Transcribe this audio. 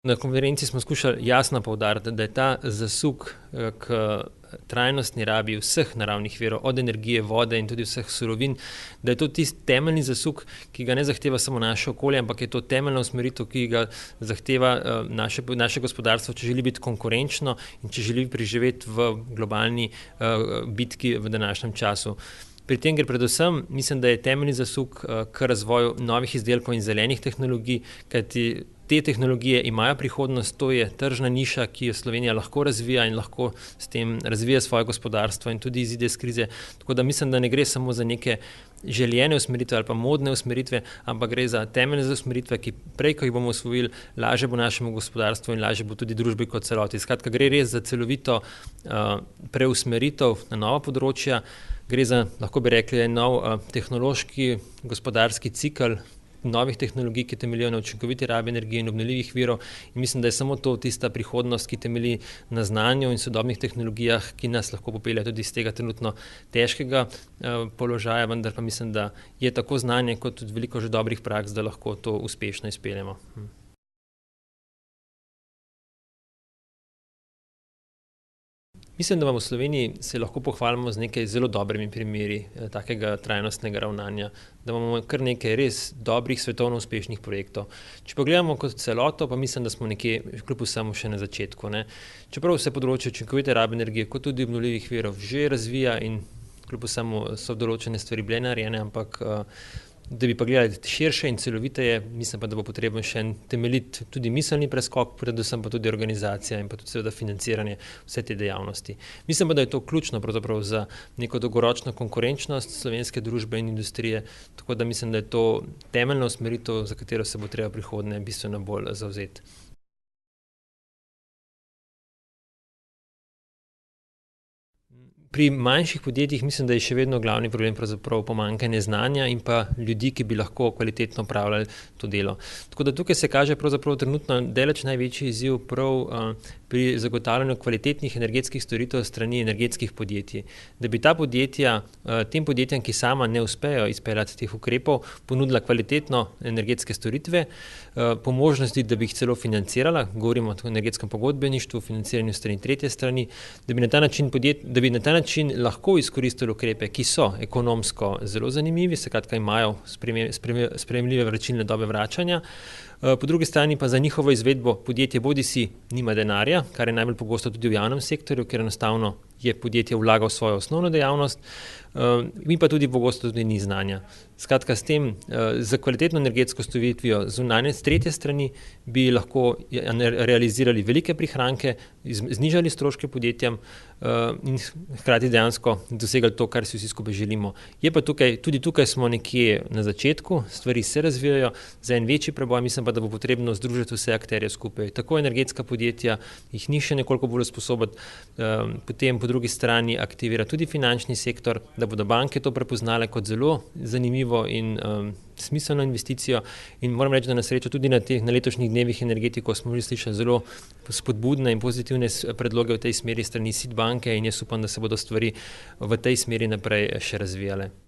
Na konferenci smo skušali jasno poudariti, da je ta zasuk k trajnostni rabi vseh naravnih virov, od energije, vode in tudi vseh surovin, da je to tisti temeljni zasuk, ki ga ne zahteva samo naše okolje, ampak je to temeljna usmeritev, ki ga zahteva naše gospodarstvo, če želi biti konkurenčno in če želi preživeti v globalni bitki v današnjem času. Pri tem gre predvsem, mislim, da je temeljni zasuk k razvoju novih izdelkov in zelenih tehnologij, kajti te tehnologije imajo prihodnost, to je tržna niša, ki jo Slovenija lahko razvija in lahko s tem razvija svoje gospodarstvo in tudi izide iz krize. Tako da mislim, da ne gre samo za neke željene usmeritve ali pa modne usmeritve, ampak gre za temeljne usmeritve, ki prej, ko jih bomo osvojili, lažje bo našemu gospodarstvu in lažje bo tudi družbi kot celoti. Skratka, gre res za celovito preusmeritev na nova področja, gre za, lahko bi rekli, nov tehnološki, gospodarski cikel novih tehnologij, ki temeljijo na učinkoviti rabi energije in obnovljivih virov. In mislim, da je samo to tista prihodnost, ki temelji na znanju in sodobnih tehnologijah, ki nas lahko popelje tudi iz tega trenutno težkega položaja, vendar pa mislim, da je tako znanje kot tudi veliko že dobrih praks, da lahko to uspešno izpeljemo. Mislim, da v Sloveniji se lahko pohvalimo z nekaj zelo dobrimi primeri takega trajnostnega ravnanja, da imamo kar nekaj res dobrih svetovno uspešnih projektov. Če pogledamo kot celoto, pa mislim, da smo nekje kljub vsemu še na začetku, ne. Čeprav se področje učinkovite rabe energije kot tudi obnovljivih virov že razvija in kljub vsemu so določene stvari bile narejene, ampak da bi pa gledali širše in celoviteje, mislim pa, da bo potreben še en temeljit tudi miselni preskok, predvsem pa tudi organizacija in pa tudi seveda financiranje vse te dejavnosti. Mislim pa, da je to ključno pravzaprav za neko dolgoročno konkurenčnost slovenske družbe in industrije, tako da mislim, da je to temeljna usmeritev, za katero se bo treba prihodnje bistveno bolj zavzeti. Pri manjših podjetjih mislim, da je še vedno glavni problem pravzaprav pomanjkanje znanja in pa ljudi, ki bi lahko kvalitetno opravljali to delo. Tako da tukaj se kaže pravzaprav trenutno daleč največji izziv prav pri zagotavljanju kvalitetnih energetskih storitev strani energetskih podjetij. Da bi ta podjetja, tem podjetjem, ki sama ne uspejo izpeljati teh ukrepov, ponudila kvalitetno energetske storitve, po možnosti, da bi jih celo financirala, govorimo o energetskem pogodbeništvu, financiranju strani tretje strani, da bi na ta način lahko izkoristili ukrepe, ki so ekonomsko zelo zanimivi, skratka imajo sprejemljive vračilne dobe vračanja. Po drugi strani pa za njihovo izvedbo podjetje bodisi nima denarja, kar je najbolj pogosto tudi v javnem sektorju, ker enostavno je podjetje vlagal v svojo osnovno dejavnost, in pa tudi pogosto tudi ni znanja. Skratka, s tem, z kvalitetno energetsko storitvijo zunanje s tretje strani bi lahko realizirali velike prihranke, znižali stroške podjetjem in hkrati dejansko dosegali to, kar si vsi skupaj želimo. Je pa tudi tukaj smo nekje na začetku, stvari se razvijajo, za en večji preboj mislim pa, da bo potrebno združiti vse akterje skupaj. Tako energetska podjetja, jih ni še nekoliko bolj usposobiti, potem po drugi strani aktivira tudi finančni sektor, da bodo banke to prepoznale kot zelo zanimivo in smiselno investicijo. In moram reči, da na srečo tudi na letošnjih dnevih energetiko smo že slišali zelo spodbudne in pozitivne predloge v tej smeri strani SID banke in jaz upam, da se bodo stvari v tej smeri naprej še razvijale.